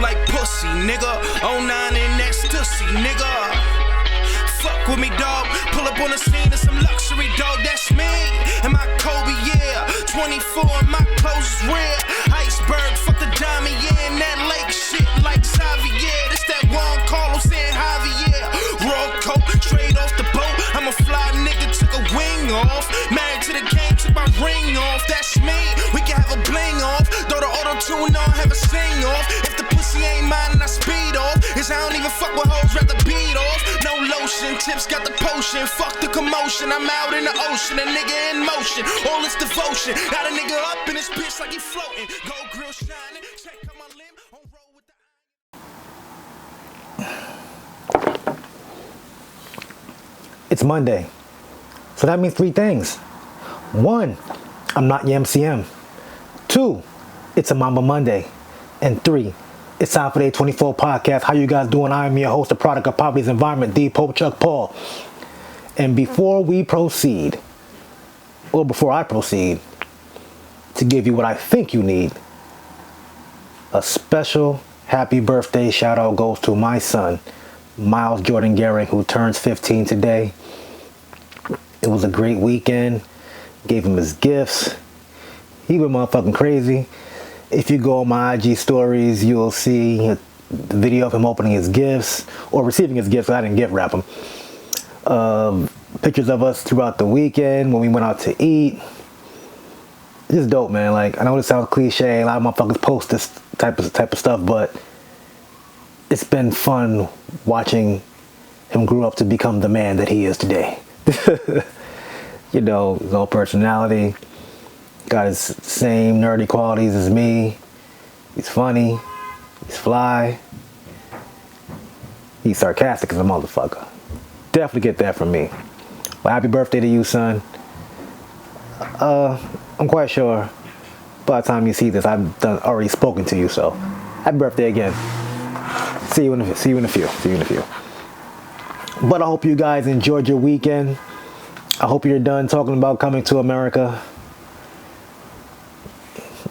like pussy, nigga. 09 in ecstasy, nigga. Fuck with me, dog. Pull up on the scene of some luxury, dog. That's me. And my Kobe, yeah. 24 and my clothes is rare. Iceberg, fuck the diamond, yeah. And that lake shit like Xavier. This that Juan Carlos and Javier. Raw coat, straight off the boat. I'm a fly nigga, took a wing off. Married to the game, took my ring off. That's me. We can have a bling off. Throw the auto-tune on, have a sing off. If the pussy ain't mine, and I speed off. Cause I don't even fuck with hoes, rather beat off. No lotion, tips got the potion. Fuck the commotion, I'm out in the ocean. A nigga in motion, all this devotion. Got a nigga up in this bitch like he floating. Gold grill shining, check out my limb. On roll with the... It's Monday. So that means three things. One, I'm not your MCM. Two, it's a Mamba Monday. And three, it's time for the A24 podcast. How you guys doing? I am your host, the product of poverty's environment, D. Pope Chuck Paul. And before I proceed, to give you what I think you need, a special happy birthday shout out goes to my son, Myles Jordan Gehring, who turns 15 today. It was a great weekend. Gave him his gifts. He went motherfucking crazy. If you go on my IG stories, you'll see the video of him opening his gifts or receiving his gifts. I didn't gift wrap them. Pictures of us throughout the weekend when we went out to eat. Just dope, man. Like, I know this sounds cliche. A lot of motherfuckers post this type of stuff, but it's been fun watching him grow up to become the man that he is today. You know, his own personality, got his same nerdy qualities as me. He's funny, he's fly, he's sarcastic as a motherfucker. Definitely get that from me. Well, happy birthday to you, son. I'm quite sure by the time you see this, I've already spoken to you, so happy birthday again. See you in a few. But I hope you guys enjoyed your weekend. I hope you're done talking about coming to America.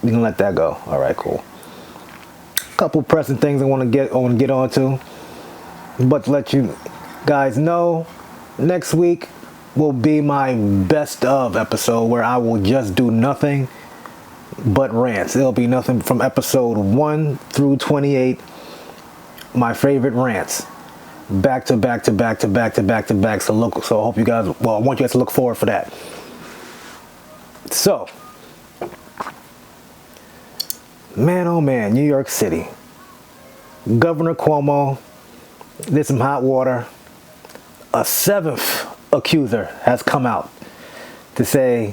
We can let that go. All right, cool. Couple pressing things I want to get on to. But to let you guys know, next week will be my best of episode where I will just do nothing but rants. It'll be nothing from episode 1 through 28. My favorite rants. Back to back. So I hope you guys, I want you guys to look forward for that. So, man, oh man, New York City. Governor Cuomo did some hot water. A seventh accuser has come out to say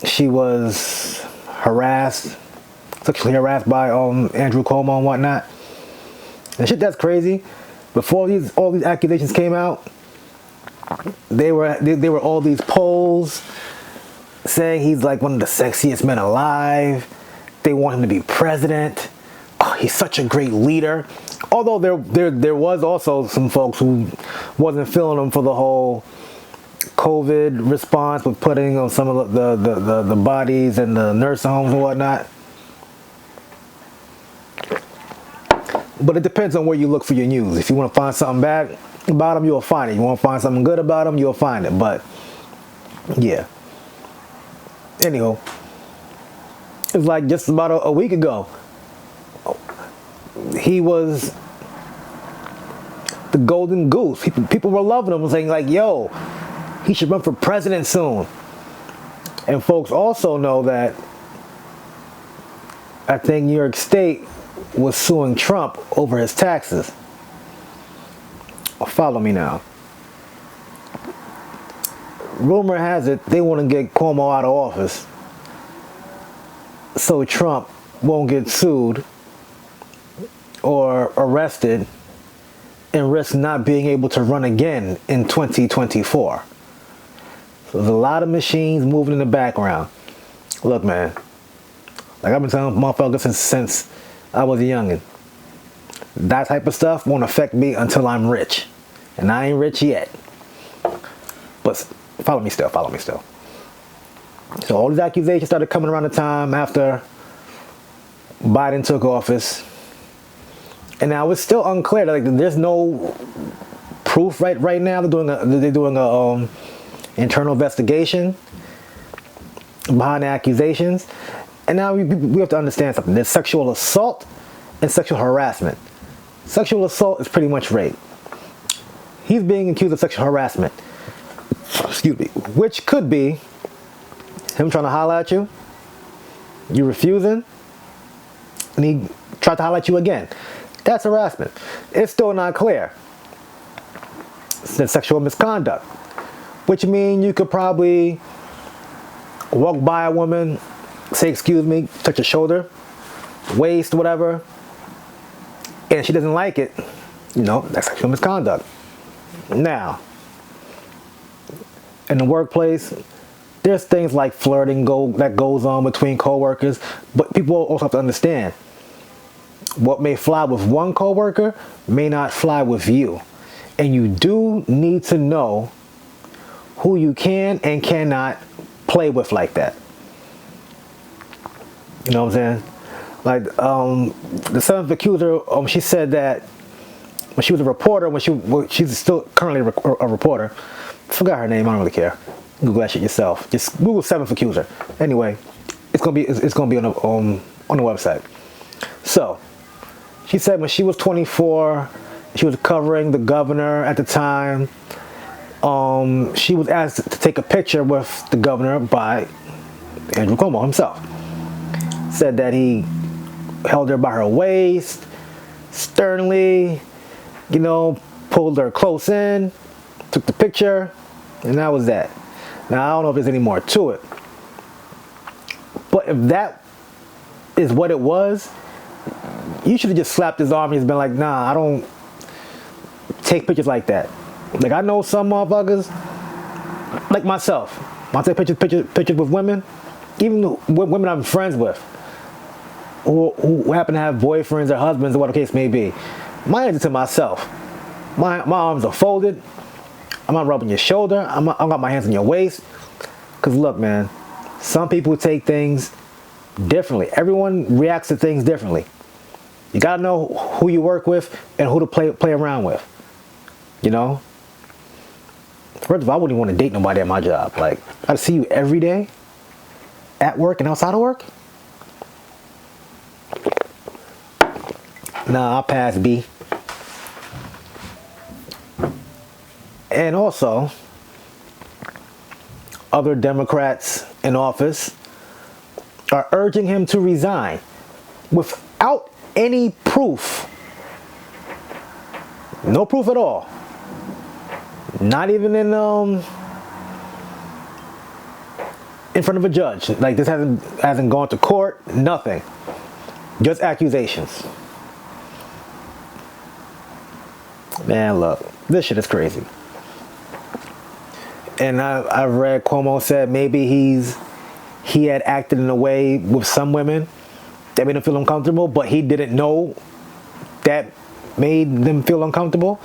she was sexually harassed by Andrew Cuomo and whatnot. And shit, that's crazy. Before all these accusations came out, they were all these polls saying he's like one of the sexiest men alive. They want him to be president. Oh, he's such a great leader. Although there was also some folks who wasn't feeling him for the whole COVID response with putting on some of the bodies in the nursing homes and whatnot. But it depends on where you look for your news. If you want to find something bad about him, you'll find it. You want to find something good about him, you'll find it. But yeah. Anyhow, it was like just about a week ago. He was the golden goose. People were loving him and saying like, yo, he should run for president soon. And folks also know that I think New York State was suing Trump over his taxes. Follow me now. Rumor has it they want to get Cuomo out of office so Trump won't get sued or arrested and risk not being able to run again in 2024. So there's a lot of machines moving in the background. Look, man, like I've been telling motherfuckers since I was a youngin', that type of stuff won't affect me until I'm rich. And I ain't rich yet. But follow me still. So all these accusations started coming around the time after Biden took office. And now it's still unclear. Like, there's no proof right now. They're doing a internal investigation behind the accusations. And now we have to understand something. There's sexual assault and sexual harassment. Sexual assault is pretty much rape. He's being accused of sexual harassment. Excuse me. Which could be him trying to holler at you, you refusing, and he tried to holler at you again. That's harassment. It's still not clear. It's sexual misconduct, which means you could probably walk by a woman, say excuse me, touch her shoulder, waist, whatever, and she doesn't like it, that's sexual misconduct. Now, in the workplace, there's things like flirting that goes on between coworkers, but people also have to understand what may fly with one coworker may not fly with you. And you do need to know who you can and cannot play with like that. You know what I'm saying? Like, the seventh accuser, she said that when she was a reporter, she's still currently a reporter. Forgot her name, I don't really care. Google that shit yourself. Just Google seventh accuser. Anyway, it's gonna be on the website. So, she said when she was 24, she was covering the governor at the time. She was asked to take a picture with the governor by Andrew Cuomo himself. Said that he held her by her waist, sternly, pulled her close in, took the picture, and that was that. Now, I don't know if there's any more to it. But if that is what it was, you should have just slapped his arm and just been like, nah, I don't take pictures like that. Like, I know some motherfuckers, like myself, when I take pictures with women, even women I'm friends with, who happen to have boyfriends or husbands or what the case may be, my answer to myself, my arms are folded, I'm not rubbing your shoulder, I got my hands on your waist. Because look, man, some people take things differently. Everyone reacts to things differently. You gotta know who you work with and who to play around with. First of all, I wouldn't even want to date nobody at my job. Like, I see you every day, at work and outside of work. Nah, I'll pass B. And also, other Democrats in office are urging him to resign without any proof. No proof at all. Not even in front of a judge. Like, this hasn't gone to court, nothing. Just accusations. Man, look, this shit is crazy. And I've read Cuomo said maybe he had acted in a way with some women that made him feel uncomfortable, but he didn't know that made them feel uncomfortable.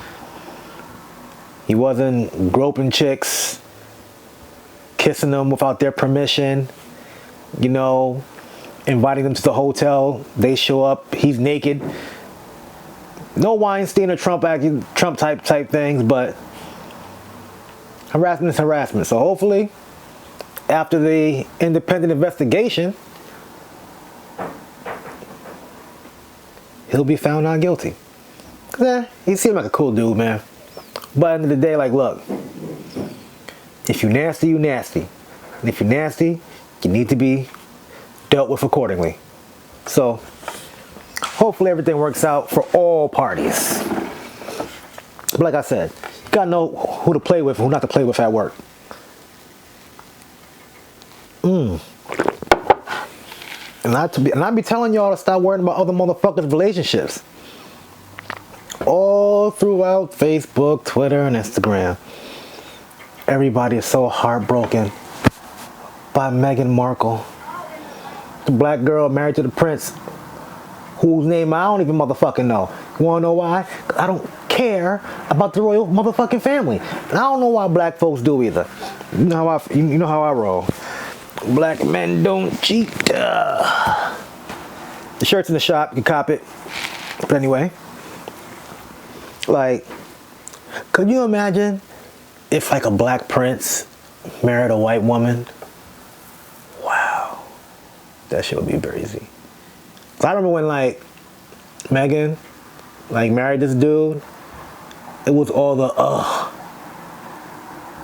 He wasn't groping chicks, kissing them without their permission, inviting them to the hotel. They show up, he's naked. No Weinstein or Trump type things, but harassment is harassment. So hopefully, after the independent investigation, he'll be found not guilty. He seemed like a cool dude, man. But at the end of the day, like, look, if you nasty, you nasty. And if you're nasty, you need to be dealt with accordingly. So, hopefully everything works out for all parties. But like I said, you gotta know who to play with and who not to play with at work. And I be telling y'all to stop worrying about other motherfuckers' relationships. All throughout Facebook, Twitter, and Instagram. Everybody is so heartbroken by Meghan Markle. The black girl married to the prince, whose name I don't even motherfucking know. You wanna know why? 'Cause I don't care about the royal motherfucking family. And I don't know why black folks do either. You know how I roll. Black men don't cheat. The shirt's in the shop, you can cop it. But anyway, Like, could you imagine if like a black prince married a white woman? Wow. That shit would be crazy. So I remember when like Meghan like married this dude, it was all the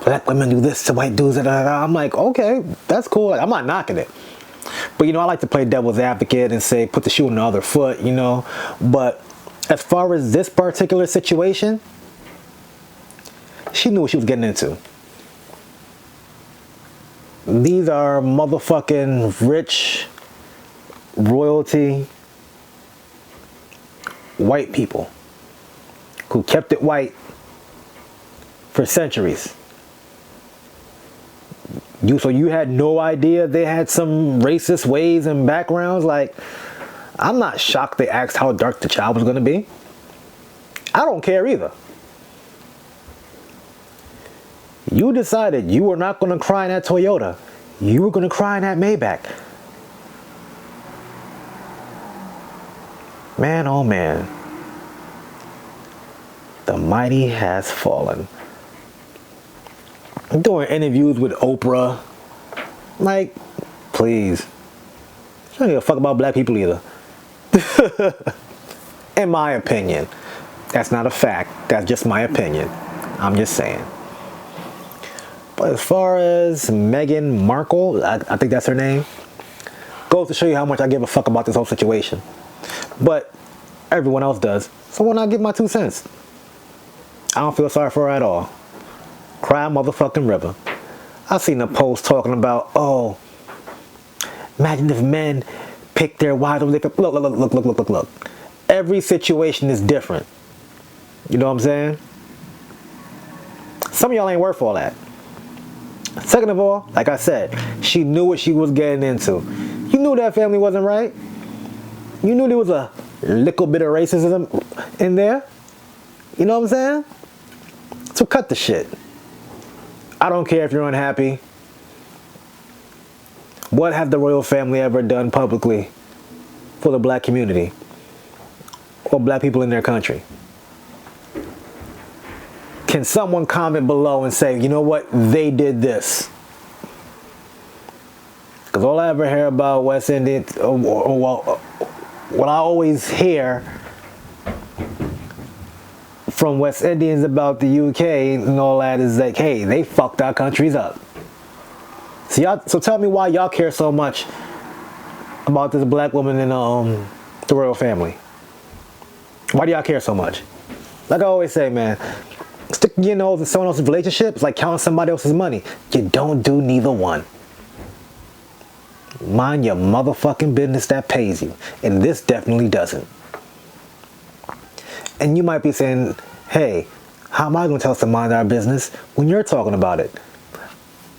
black women do this to white dudes. I'm like, okay, that's cool. Like, I'm not knocking it. But I like to play devil's advocate and say put the shoe on the other foot, But as far as this particular situation, she knew what she was getting into. These are motherfucking rich royalty white people who kept it white for centuries. So you had no idea they had some racist ways and backgrounds? Like, I'm not shocked they asked how dark the child was going to be. I don't care either. You decided you were not going to cry in that Toyota. You were going to cry in that Maybach. Man, oh man. The mighty has fallen. I'm doing interviews with Oprah. Like, please. I don't give a fuck about black people either. In my opinion. That's not a fact. That's just my opinion. I'm just saying. But as far as Meghan Markle, I think that's her name, goes to show you how much I give a fuck about this whole situation. But everyone else does. So why not give my 2 cents? I don't feel sorry for her at all. Cry motherfucking river. I seen a post talking about, oh, imagine if men pick their wives over their... Look. Every situation is different. You know what I'm saying? Some of y'all ain't worth all that. Second of all, like I said, she knew what she was getting into. You knew that family wasn't right. You knew there was a little bit of racism in there. You know what I'm saying? So cut the shit. I don't care if you're unhappy. What has the royal family ever done publicly for the black community or black people in their country? Can someone comment below and say, you know what, they did this? Because all I ever hear about West Indians, what I always hear from West Indians about the UK and all that is like, hey, they fucked our countries up. So tell me why y'all care so much about this black woman in the royal family. Why do y'all care so much? Like I always say, man, sticking your nose in someone else's relationship is like counting somebody else's money. You don't do neither one. Mind your motherfucking business that pays you. And this definitely doesn't. And you might be saying, hey, how am I going to tell us to mind our business when you're talking about it?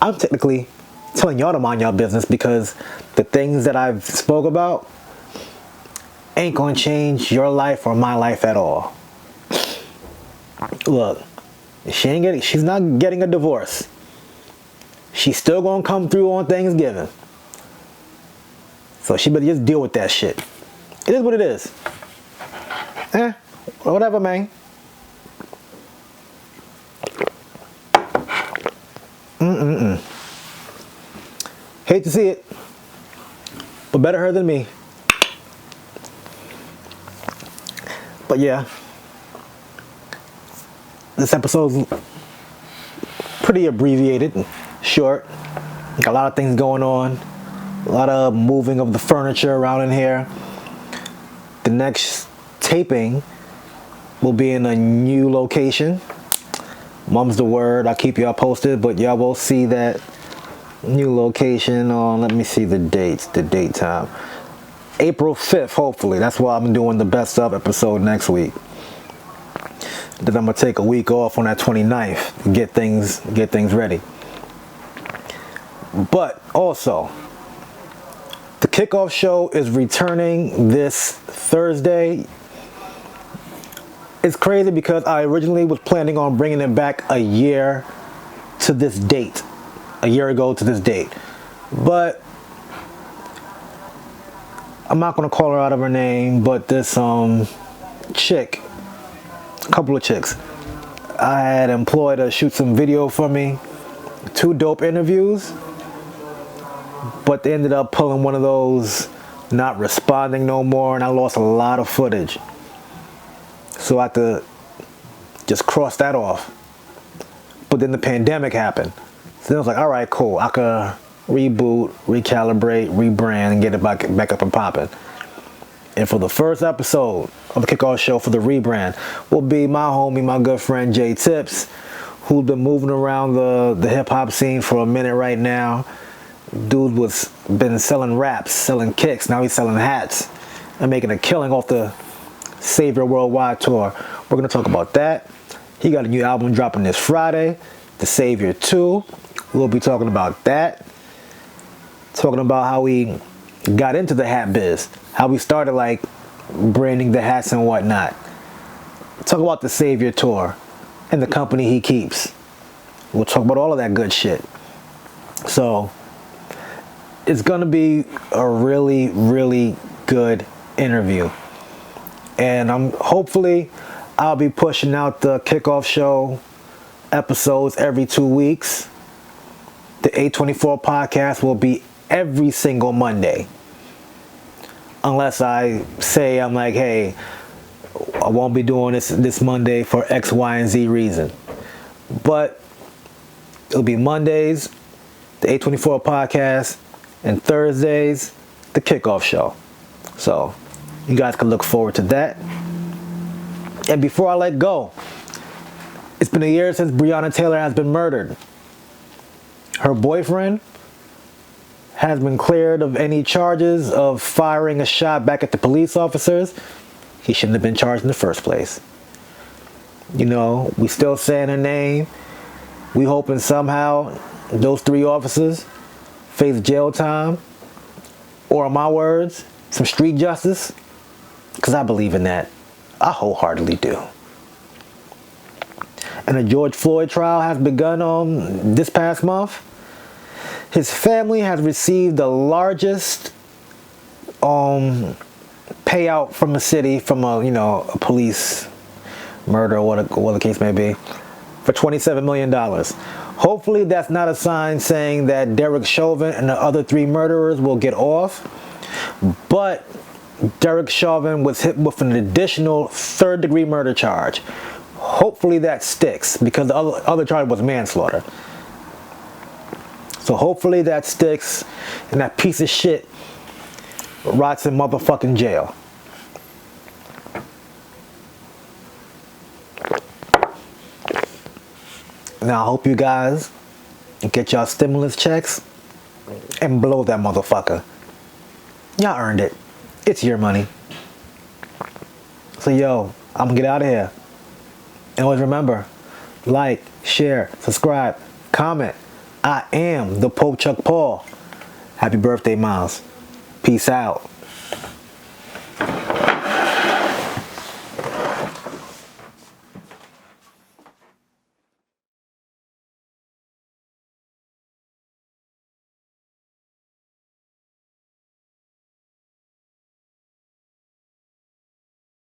I'm technically telling y'all to mind your business because the things that I've spoke about ain't going to change your life or my life at all. Look, she's not getting a divorce. She's still going to come through on Thanksgiving. So she better just deal with that shit. It is what it is. Whatever, man. Hate to see it, but better her than me. But yeah, this episode's pretty abbreviated and short. Got a lot of things going on. A lot of moving of the furniture around in here. The next taping will be in a new location. Mum's the word. I'll keep y'all posted, but y'all will see that new location on, let me see the dates, the date time. April 5th, hopefully. That's why I'm doing the best of episode next week. Then I'm going to take a week off on that 29th to get things ready. But also, the kickoff show is returning this Thursday. It's crazy because I originally was planning on bringing it back a year to this date. A year ago to this date. But I'm not going to call her out of her name, but this chick a couple of chicks. I had employed to shoot some video for me. 2 dope interviews. But they ended up pulling one of those, not responding no more, and I lost a lot of footage. So I had to just cross that off. But then the pandemic happened. So then I was like, all right, cool. I could reboot, recalibrate, rebrand, and get it back up and popping. And for the first episode of the kickoff show for the rebrand will be my homie, my good friend Jay Tips, who's been moving around the hip-hop scene for a minute right now. Dude been selling raps, selling kicks, now he's selling hats and making a killing off the Savior Worldwide tour. We're going to talk about that. He got a new album dropping this Friday, The Savior 2. We'll be talking about that. Talking about how we got into the hat biz, how we started like branding the hats and whatnot. Talk about the Savior tour and the company he keeps. We'll talk about all of that good shit. So it's gonna be a really, really good interview. And hopefully I'll be pushing out the kickoff show episodes every 2 weeks. The A24 podcast will be every single Monday. Unless I say, I'm like, hey, I won't be doing this Monday for X, Y, and Z reason. But it'll be Mondays, the A24 podcast, and Thursdays, the kickoff show. So you guys can look forward to that. And before I let go, it's been a year since Breonna Taylor has been murdered. Her boyfriend has been cleared of any charges of firing a shot back at the police officers. He shouldn't have been charged in the first place. You know, we still saying her name. We hoping somehow those 3 officers face jail time, or in my words, some street justice, because I believe in that. I wholeheartedly do. And the George Floyd trial has begun this past month. His family has received the largest payout from the city from a police murder or what the case may be, for $27 million. Hopefully that's not a sign saying that Derek Chauvin and the other 3 murderers will get off. But Derek Chauvin was hit with an additional 3rd-degree murder charge. Hopefully that sticks, because the other charge was manslaughter. So hopefully that sticks and that piece of shit rots in motherfucking jail. Now I hope you guys get y'all stimulus checks and blow that motherfucker. Y'all earned it. It's your money. So yo, I'm gonna get out of here. And always remember, like, share, subscribe, comment. I am the Pope Chuck Paul. Happy birthday, Myles. Peace out.